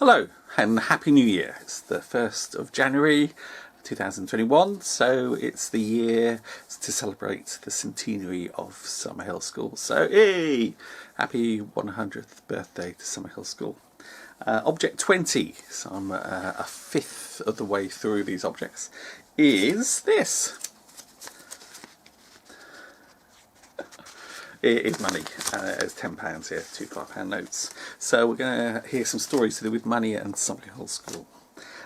Hello and Happy New Year. It's the 1st of January 2021, so it's the year to celebrate the centenary of Summerhill School. So, hey! Happy 100th birthday to Summerhill School. Object 20, so I'm a fifth of the way through these objects, is this. It is money. It's £10 here, two £5 notes. So we're going to hear some stories to do with money and Summerhill School.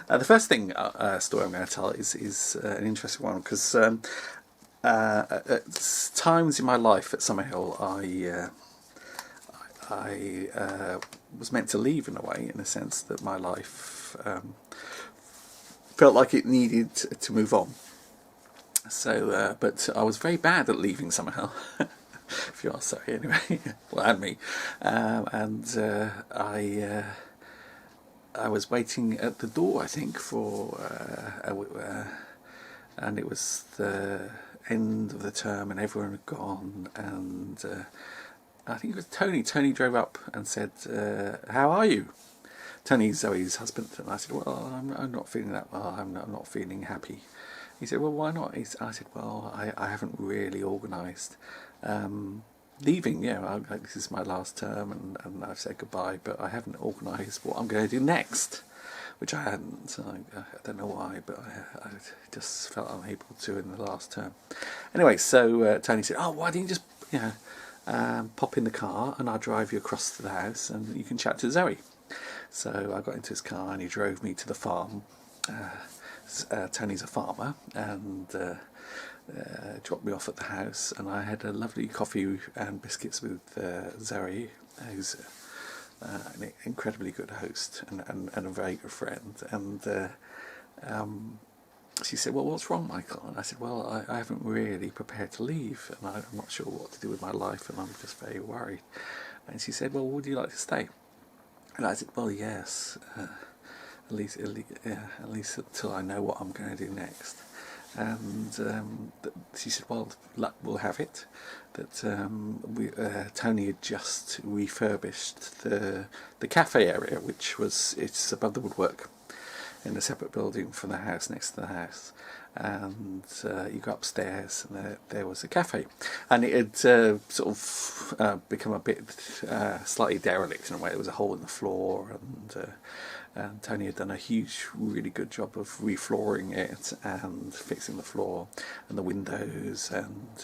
The first story I'm going to tell is an interesting one, because at times in my life at Summerhill I was meant to leave in a way, in a sense that my life felt like it needed to move on. So, but I was very bad at leaving Summerhill. If you are sorry, anyway. Well, and me, I was waiting at the door, I think, for and it was the end of the term, and everyone had gone, and I think it was Tony. Tony drove up and said, "How are you?" Tony's Zoe's husband, and I said, "Well, I'm not feeling that well. I'm not feeling happy." He said, "Well, why not?" I said, "Well, I haven't really organised leaving. This is my last term, and I've said goodbye, but I haven't organised what I'm going to do next," which I hadn't. I don't know why, but I just felt unable to in the last term. Anyway, so Tony said, "Oh, why don't you just pop in the car and I'll drive you across to the house and you can chat to Zoe." So I got into his car and he drove me to the farm. Tony's a farmer, and dropped me off at the house, and I had a lovely coffee and biscuits with Zoe, who's an incredibly good host and a very good friend. And she said, "Well, what's wrong, Michael?" And I said, "Well, I haven't really prepared to leave, and I'm not sure what to do with my life, and I'm just very worried." And she said, "Well, would you like to stay?" And I said, "Well, yes, at least until I know what I'm going to do next." And she said, "Well, luck will have it that Tony had just refurbished the cafe area, it's above the woodwork in a separate building from the house, next to the house. And you go upstairs and there was a cafe, and it had sort of become a bit slightly derelict in a way. There was a hole in the floor, and Tony had done a really good job of reflooring it and fixing the floor and the windows, and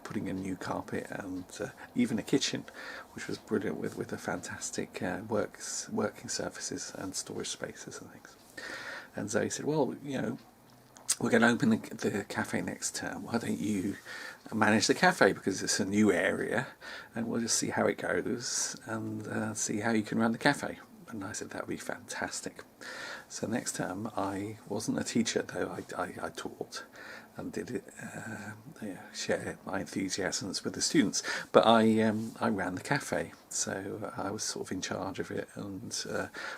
putting in new carpet, and even a kitchen, which was brilliant, with a fantastic working surfaces and storage spaces and things." And Zoe said, "Well, we're going to open the cafe next term. Why don't you manage the cafe, because it's a new area, and we'll just see how it goes and see how you can run the cafe." And I said, "That would be fantastic." So next term, I wasn't a teacher, though. I taught and did it, share my enthusiasms with the students. But I ran the cafe, so I was sort of in charge of it, and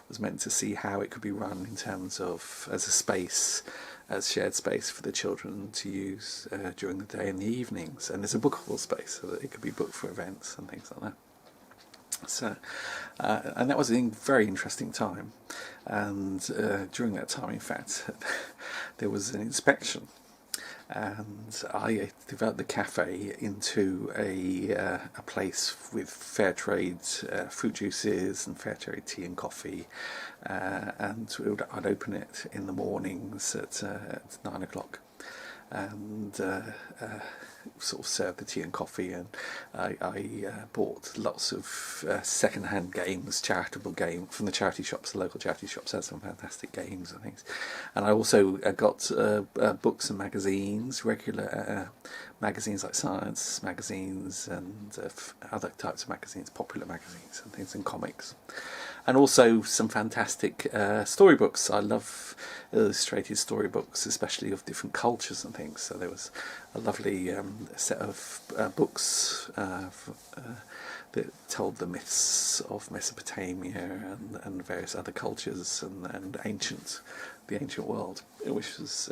was meant to see how it could be run in terms of as a space, as shared space for the children to use during the day and the evenings, and as a bookable space, so that it could be booked for events and things like that. So, and that was a very interesting time, and during that time, in fact, there was an inspection, and I developed the cafe into a place with fair trade fruit juices and fair trade tea and coffee, and I'd open it in the mornings at 9 o'clock, and sort of serve the tea and coffee, and I bought lots of second-hand games, charitable games from the charity shops. The local charity shops had some fantastic games and things, and I also got books and magazines, regular magazines like science magazines and other types of magazines, popular magazines and things, and comics. And also some fantastic storybooks. I love illustrated storybooks, especially of different cultures and things. So there was a lovely set of books that told the myths of Mesopotamia and various other cultures and the ancient world, which was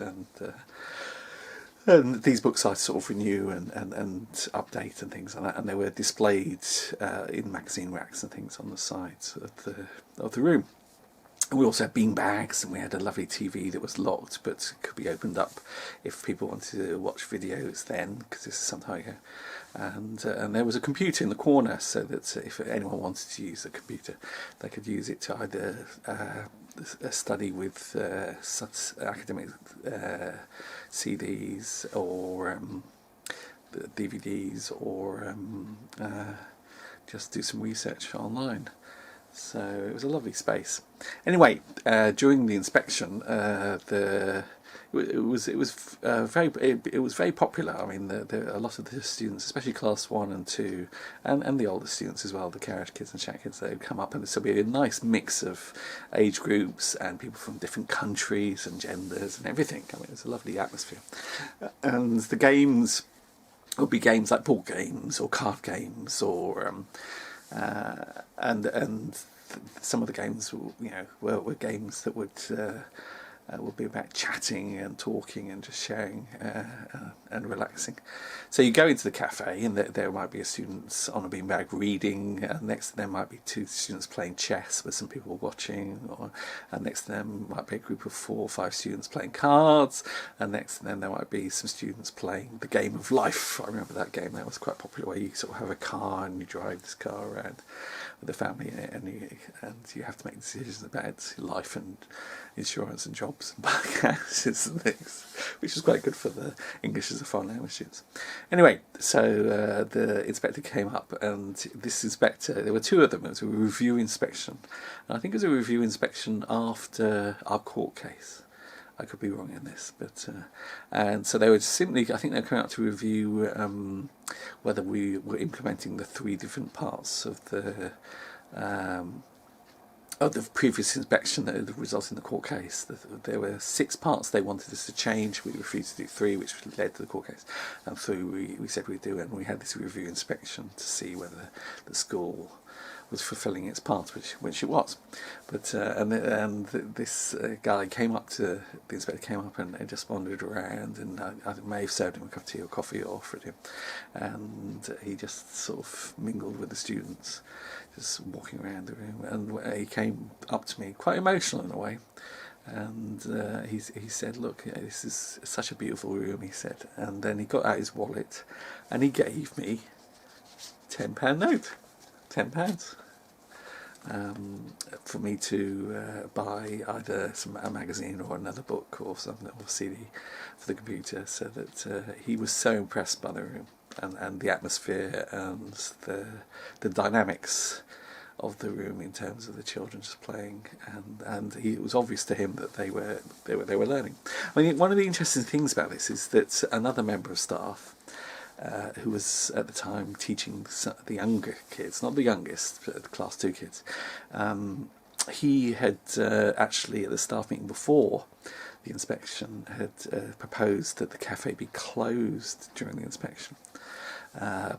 and these books I sort of renew and update and things like that, and they were displayed in magazine racks and things on the sides of the room. And we also had bean bags, and we had a lovely TV that was locked but could be opened up if people wanted to watch videos then, because this is some time ago. And there was a computer in the corner, so that if anyone wanted to use the computer, they could use it to either study with academic CDs or DVDs, or just do some research online. So it was a lovely space. Anyway, during the inspection, it was very popular. I mean, a lot of the students, especially class 1 and 2, and the older students as well, the carriage kids and chat kids, they would come up, and this would be a nice mix of age groups and people from different countries and genders and everything. I mean, it was a lovely atmosphere. And the games would be games like board games or card games, or and some of the games, were games that would be about chatting and talking and just sharing and relaxing. So you go into the cafe, and there might be a student on a beanbag reading, and next to them might be 2 students playing chess with some people watching, and next to them might be a group of 4 or 5 students playing cards, and next to them there might be some students playing the game of life. I remember that game. That was quite popular, where you sort of have a car and you drive this car around with the family, and you have to make decisions about life and insurance and jobs and buying houses and things, which is quite good for the English as a foreign language students. Anyway, so the inspector came up, and this inspector, there were 2 of them. It was a review inspection, and I think it was a review inspection after our court case. I could be wrong in this, but and so they were simply, I think they were coming up to review whether we were implementing the 3 different parts of the previous inspection that had resulted in the court case. There were 6 parts they wanted us to change. We refused to do 3, which led to the court case, and 3 we said we'd do, and we had this review inspection to see whether the school was fulfilling its part, which it was. But and this guy came up to the inspector, came up and just wandered around, and I may have served him a cup of tea or coffee, or offered him, and he just sort of mingled with the students, just walking around the room. And he came up to me, quite emotional in a way, and he said, "Look, this is such a beautiful room," he said. And then he got out his wallet and he gave me £10 note, £10, for me to buy either a magazine or another book or something, or CD for the computer. So that he was so impressed by the room and the atmosphere and the dynamics of the room in terms of the children just playing, and it was obvious to him that they were learning. I mean, one of the interesting things about this is that another member of staff, who was at the time teaching the younger kids, not the youngest, but the class 2 kids, he had actually at the staff meeting before the inspection had proposed that the cafe be closed during the inspection.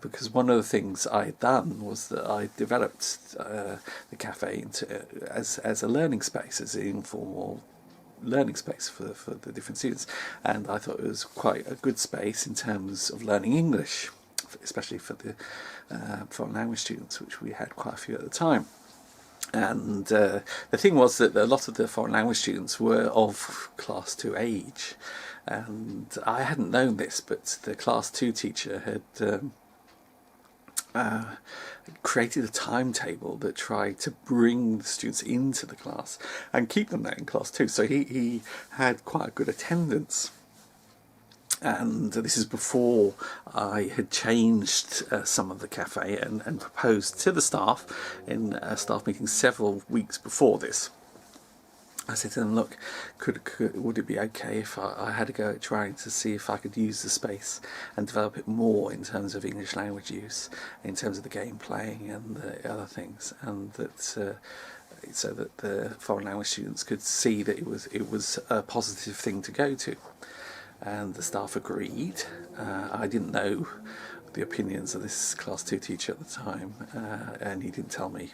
Because one of the things I had done was that I developed the cafe as a learning space, as an informal learning space for the different students, and I thought it was quite a good space in terms of learning English, especially for the foreign language students, which we had quite a few at the time. And the thing was that a lot of the foreign language students were of class 2 age, and I hadn't known this, but the class 2 teacher had created a timetable that tried to bring the students into the class and keep them there in class 2. So he had quite a good attendance. And this is before I had changed some of the cafe and proposed to the staff in a staff meeting several weeks before this. I said to them, look, would it be okay if I had to go at trying to see if I could use the space and develop it more in terms of English language use, in terms of the game playing and the other things, and that so that the foreign language students could see that it was a positive thing to go to. And the staff agreed. I didn't know the opinions of this class 2 teacher at the time, and he didn't tell me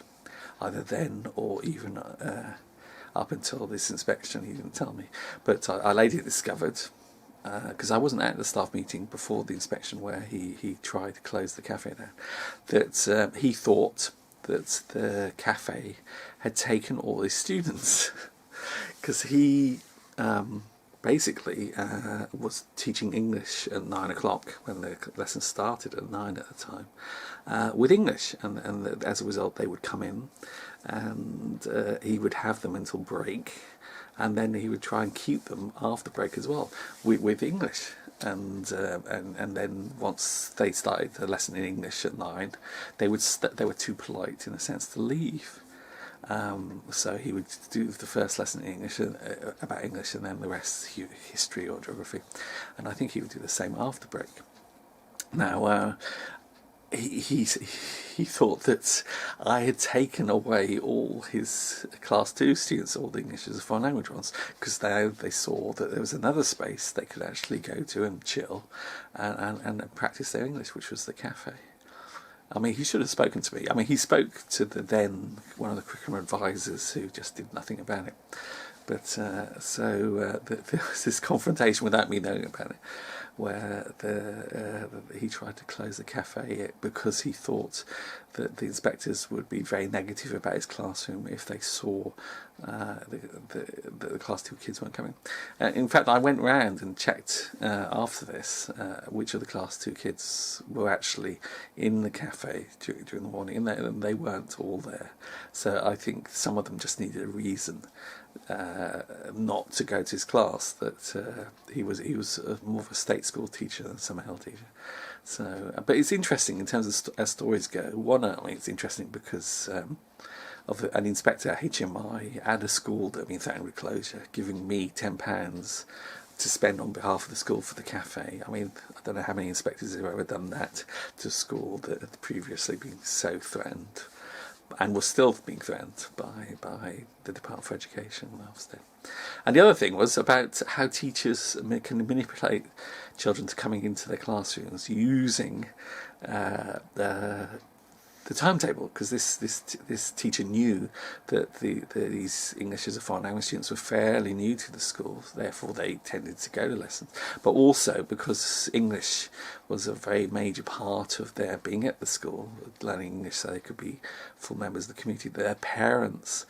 either then or even up until this inspection. He didn't tell me, but I later discovered, because I wasn't at the staff meeting before the inspection where he tried to close the cafe down, that he thought that the cafe had taken all his students because he basically was teaching English at 9 o'clock when the lesson started at 9 at the time, with English, and as a result they would come in, and he would have them until break, and then he would try and keep them after break as well with English. And then once they started the lesson in English at 9, they were too polite in a sense to leave. So he would do the first lesson in English about English, and then the rest history or geography. And I think he would do the same after break. Now, he thought that I had taken away all his class 2 students, all the English as a foreign language ones, because they saw that there was another space they could actually go to and chill and practice their English, which was the cafe. I mean, he should have spoken to me. I mean, he spoke to one of the curriculum advisors, who just did nothing about it. But there was this confrontation without me knowing about it, where he tried to close the cafe because he thought that the inspectors would be very negative about his classroom if they saw the class 2 kids weren't coming. In fact, I went round and checked after this which of the class 2 kids were actually in the cafe during the morning, and they weren't all there. So I think some of them just needed a reason not to go to his class. That he was more of a state school teacher than a Summerhill teacher. So, but it's interesting in terms of as stories go. One, I mean, it's interesting because of an inspector at HMI at a school that had been threatened with closure, giving me £10 to spend on behalf of the school for the cafe. I mean, I don't know how many inspectors have ever done that to a school that had previously been so threatened, and was still being threatened by the Department for Education in Ofsted. And the other thing was about how teachers can manipulate children to coming into their classrooms using the timetable, because this teacher knew that these English as a foreign language students were fairly new to the school, therefore they tended to go to lessons. But also because English was a very major part of their being at the school, learning English so they could be full members of the community, their parents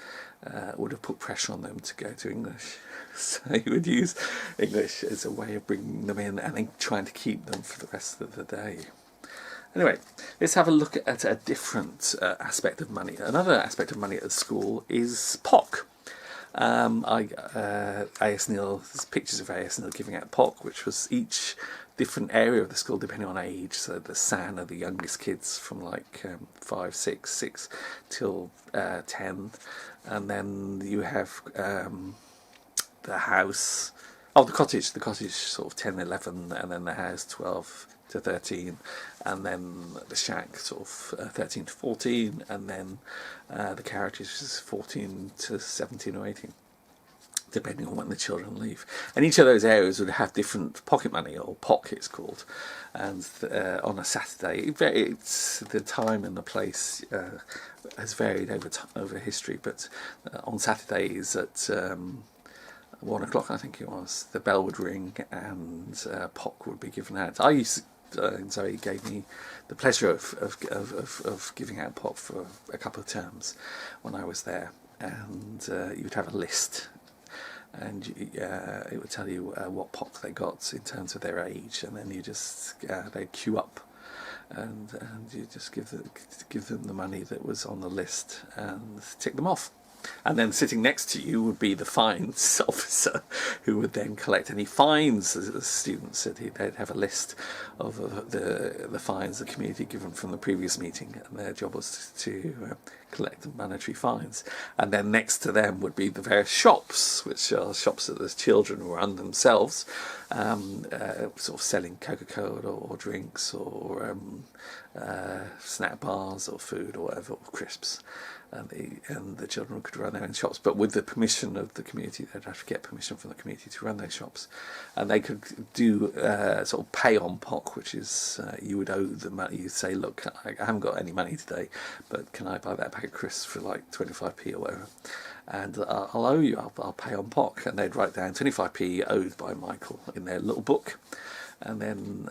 would have put pressure on them to go to English. So he would use English as a way of bringing them in and then trying to keep them for the rest of the day. Anyway, let's have a look at a different aspect of money. Another aspect of money at the school is POC. A.S. Neil, there's pictures of A.S. Neil giving out POC, which was each different area of the school depending on age. So the SAN are the youngest kids from like 5, 6 till 10. And then you have the house, the cottage sort of 10, 11, and then the house 12 to 13, and then the shack sort of 13 to 14, and then the carriages is 14 to 17 or 18, depending on when the children leave. And each of those areas would have different pocket money, or POC it's called. And on a Saturday, it's the time and the place has varied over history, but on Saturdays at 1 o'clock, I think it was, the bell would ring and POC would be given out. Zoe gave me the pleasure of giving out POC for a couple of terms when I was there, and you would have a list, and it would tell you what POC they got in terms of their age, and then you just they'd queue up, and you just give them the money that was on the list and tick them off. And then sitting next to you would be the fines officer, who would then collect any fines the students. They'd have a list of the fines the community given from the previous meeting, and their job was to collect monetary fines. And then next to them would be the various shops, which are shops that the children run themselves, sort of selling Coca-Cola or drinks or snack bars or food or whatever, or crisps. And the children could run their own shops, but with the permission of the community. They'd have to get permission from the community to run those shops, and they could do sort of pay on POC, which is you would owe the money. You'd say, look, I haven't got any money today, but can I buy that pack of crisps for like 25p or whatever, and I'll owe you, I'll pay on POC. And they'd write down 25p owed by Michael in their little book, And then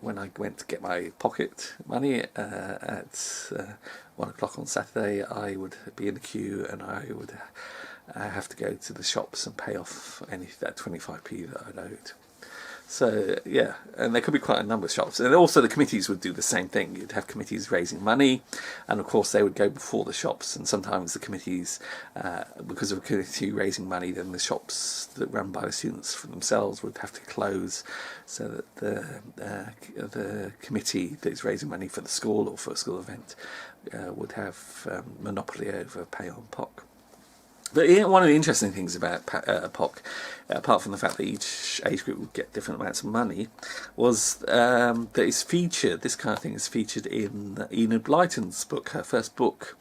when I went to get my pocket money at 1 o'clock on Saturday, I would be in the queue, and I would have to go to the shops and pay off any that 25p that I'd owed. So yeah, and there could be quite a number of shops, and also the committees would do the same thing. You'd have committees raising money, and of course they would go before the shops, and sometimes the committees, because of a committee raising money, then the shops that run by the students for themselves would have to close, so that the committee that's raising money for the school or for a school event would have monopoly over pay on POC. But one of the interesting things about POC, apart from the fact that each age group would get different amounts of money, was that it's featured, this kind of thing is featured in Enid Blyton's book. Her first book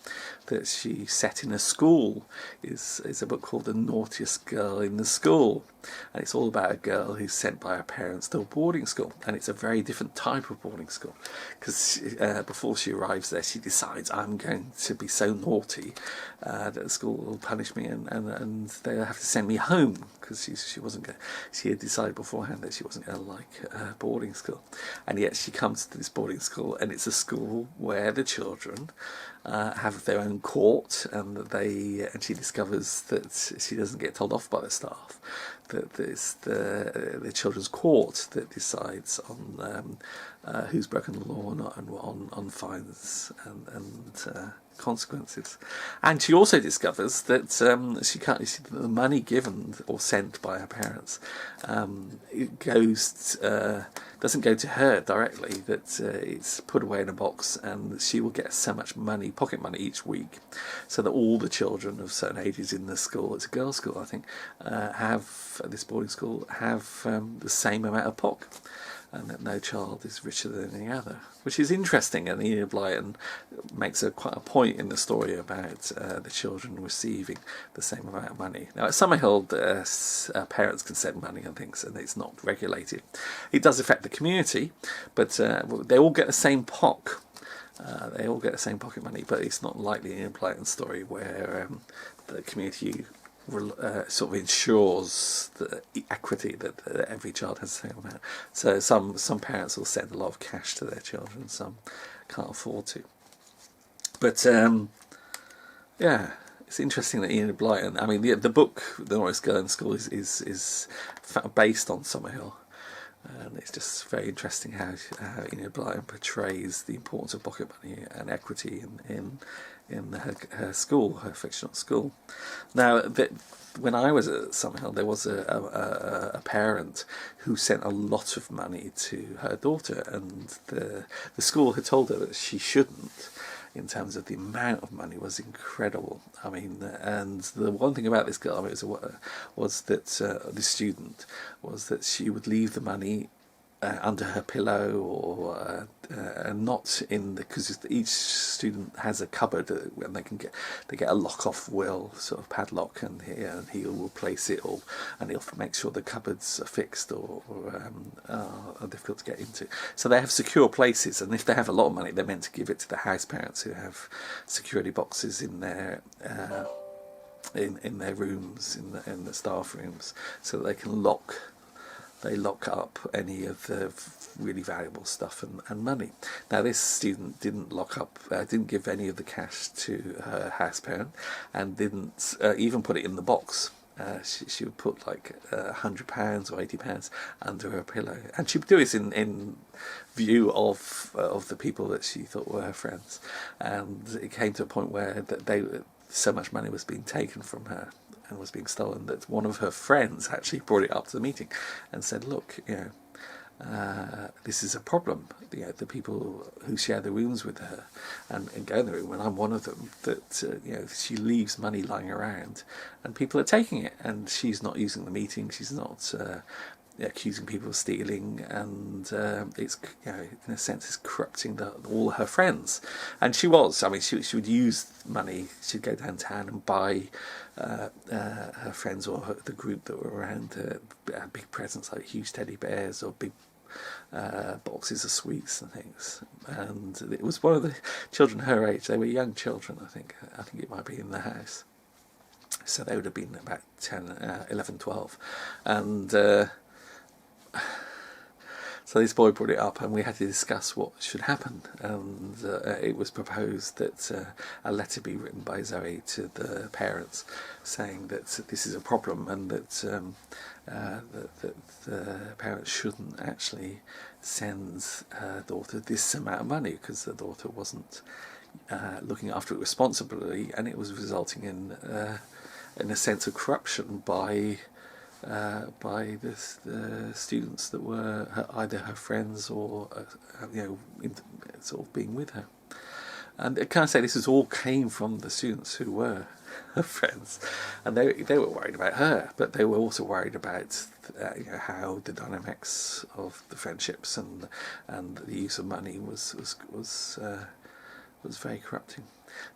that she set in a school is a book called The Naughtiest Girl in the School. And it's all about a girl who's sent by her parents to a boarding school. And it's a very different type of boarding school, because before she arrives there, she decides, I'm going to be so naughty that the school will punish me, and they'll have to send me home, because she had decided beforehand that she wasn't going to like boarding school. And yet she comes to this boarding school, and it's a school where the children have their own court, and she discovers that she doesn't get told off by the staff, that it's the children's court that decides on who's broken the law or not, and on fines and consequences. And she also discovers that the money given or sent by her parents doesn't go to her directly, that it's put away in a box, and she will get so much money, pocket money, each week, so that all the children of certain ages in the school, it's a girls' school I think, this boarding school have the same amount of POC, and that no child is richer than any other, which is interesting. And Enid Blyton makes quite a point in the story about the children receiving the same amount of money. Now at Summerhill, parents can send money and things, and it's not regulated. It does affect the community, but they all get the same POC. They all get the same pocket money, but it's not like the Enid Blyton story, where the community sort of ensures the equity that every child has the same amount. So some parents will send a lot of cash to their children, some can't afford to. But yeah, it's interesting that Enid Blyton, I mean the book The Naughtiest Girl in School is based on Summerhill, and it's just very interesting how Enid Blyton portrays the importance of pocket money and equity in her school, her fictional school. Now, when I was at Summerhill, there was a parent who sent a lot of money to her daughter, and the school had told her that she shouldn't, in terms of the amount of money was incredible. I mean, and the one thing about this girl was that this student was that she would leave the money under her pillow, or not in because each student has a cupboard, and they get a lock-off will, sort of padlock, and he will place it, and he'll make sure the cupboards are fixed or are difficult to get into. So they have secure places, and if they have a lot of money, they're meant to give it to the house parents, who have security boxes in their in their rooms, in the staff rooms, so that they can lock up any of the really valuable stuff and money. Now this student didn't didn't give any of the cash to her house parent, and didn't even put it in the box. She would put like £100 or £80 under her pillow, and she would do it in view of the people that she thought were her friends. And it came to a point where so much money was being taken from her and was being stolen, that one of her friends actually brought it up to the meeting and said, look, this is a problem. The people who share the rooms with her and go in the room, and I'm one of them, that she leaves money lying around and people are taking it, and she's not using the meeting, she's not accusing people of stealing, and it's in a sense it's corrupting all her friends. And she would use money, she'd go downtown and buy her friends or the group that were around big presents, like huge teddy bears or big boxes of sweets and things. And it was one of the children her age, they were young children, I think it might be in the house, so they would have been about 10, 11, 12, and so So this boy brought it up, and we had to discuss what should happen. And it was proposed that a letter be written by Zoe to the parents, saying that this is a problem, and that that the parents shouldn't actually send her daughter this amount of money, because the daughter wasn't looking after it responsibly, and it was resulting in a sense of corruption by the students that were either her friends or sort of being with her. And I can't say this all came from the students who were her friends, and they were worried about her, but they were also worried about how the dynamics of the friendships and the use of money was very corrupting.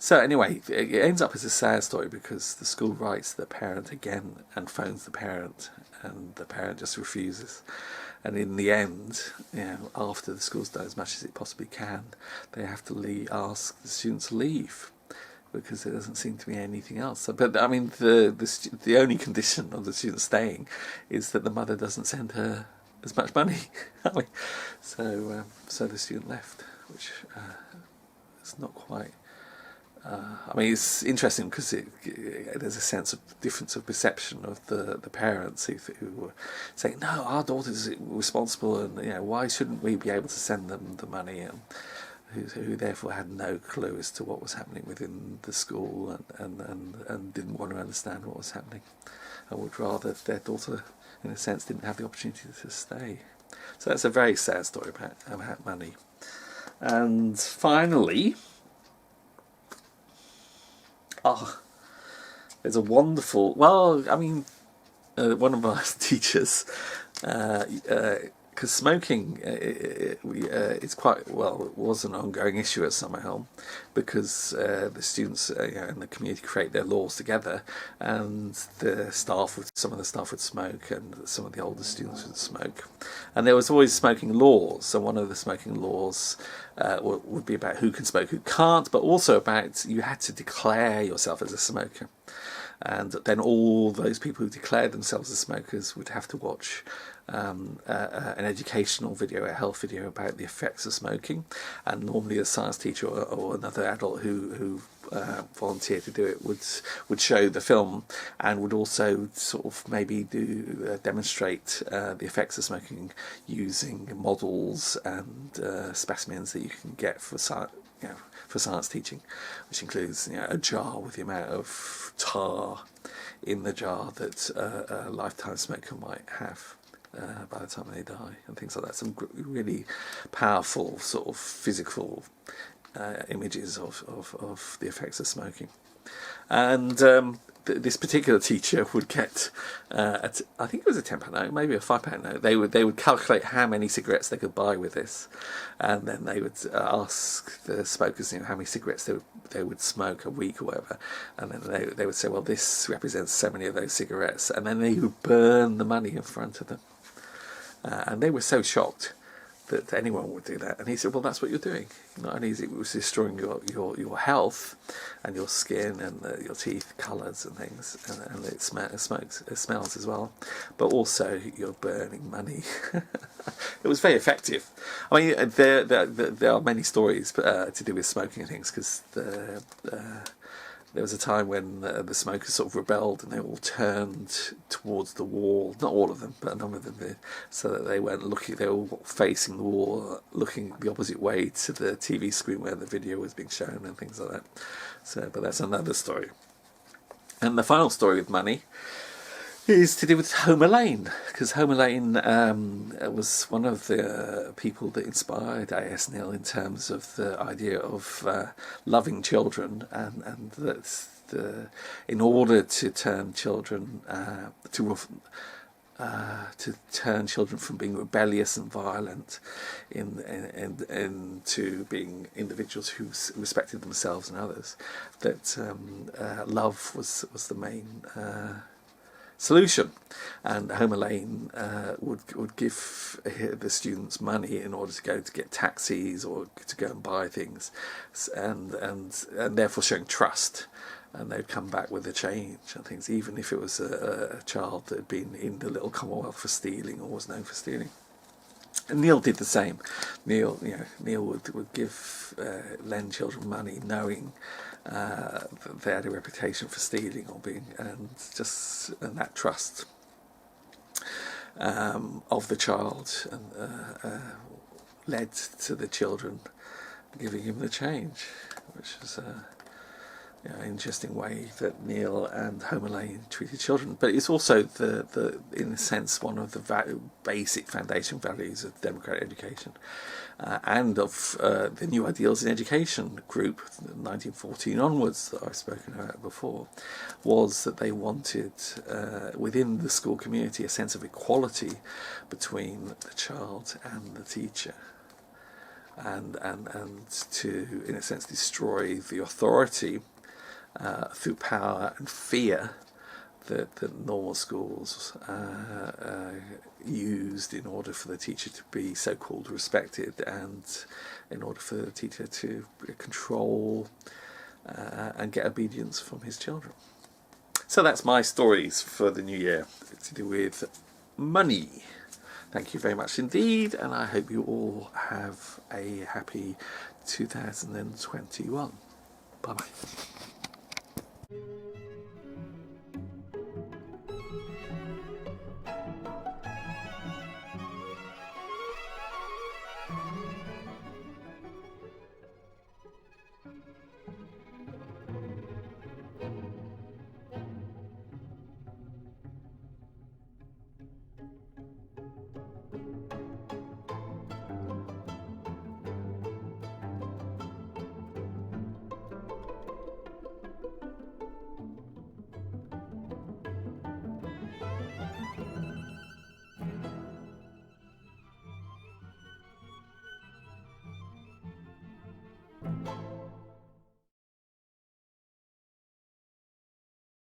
So anyway, it ends up as a sad story, because the school writes the parent again and phones the parent, and the parent just refuses. And in the end, after the school's done as much as it possibly can, they have to ask the students to leave, because there doesn't seem to be anything else. But I mean, the only condition of the student staying is that the mother doesn't send her as much money. So the student left, which is not quite. I mean, it's interesting because there's a sense of difference of perception of the parents who were saying, no, our daughter's responsible, and why shouldn't we be able to send them the money, and who therefore had no clue as to what was happening within the school, and didn't want to understand what was happening, and would rather their daughter, in a sense, didn't have the opportunity to stay. So that's a very sad story about money. And finally, there's a wonderful, one of my teachers, because smoking it's quite, it was an ongoing issue at Summerhill, because the students in the community create their laws together, and some of the staff would smoke, and some of the older students would smoke, and there was always smoking laws. So one of the smoking laws would be about who can smoke, who can't, but also about you had to declare yourself as a smoker. And then all those people who declared themselves as smokers would have to watch an educational video, a health video about the effects of smoking. And normally a science teacher or another adult who volunteered to do it would show the film, and would also sort of maybe demonstrate the effects of smoking using models and specimens that you can get for science teaching, which includes a jar with the amount of tar in the jar that a lifetime smoker might have by the time they die, and things like that. Some really powerful sort of physical images of the effects of smoking. And this particular teacher would get, I think it was a £10 note, maybe a £5 note. They would calculate how many cigarettes they could buy with this, and then they would ask the smokers, how many cigarettes they would smoke a week or whatever, and then they would say, well, this represents so many of those cigarettes, and then they would burn the money in front of them, and they were so shocked that anyone would do that. And he said, well, that's what you're doing. Not only is it destroying your health and your skin and your teeth colours and things, and it smells as well, but also you're burning money. It was very effective. I mean, there are many stories to do with smoking and things, because there was a time when the smokers sort of rebelled, and they all turned towards the wall. Not all of them, but a number of them did, so that they weren't looking. They were all facing the wall, looking the opposite way to the TV screen where the video was being shown, and things like that. So, but that's another story. And the final story with money is to do with Homer Lane, because Homer Lane was one of the people that inspired A.S. Neill in terms of the idea of loving children, and that in order to turn children to turn children from being rebellious and violent into being individuals who respected themselves and others, that love was the main solution. And Homer Lane would give the students money in order to go to get taxis or to go and buy things, and therefore showing trust. And they'd come back with a change and things, even if it was a child that had been in the little Commonwealth for stealing or was known for stealing. And Neil did the same. Neil would give lend children money, knowing that they had a reputation for stealing or being, and that trust of the child led to the children giving him the change, which is an interesting way that Neil and Home Alone treated children. But it's also the in a sense one of the basic foundation values of democratic education and of the New Ideals in Education group, 1914 onwards, that I've spoken about before, was that they wanted within the school community a sense of equality between the child and the teacher. And to, in a sense, destroy the authority through power and fear that normal schools used in order for the teacher to be so-called respected, and in order for the teacher to control and get obedience from his children. So that's my stories for the new year to do with money. Thank you very much indeed, and I hope you all have a happy 2021. Bye-bye.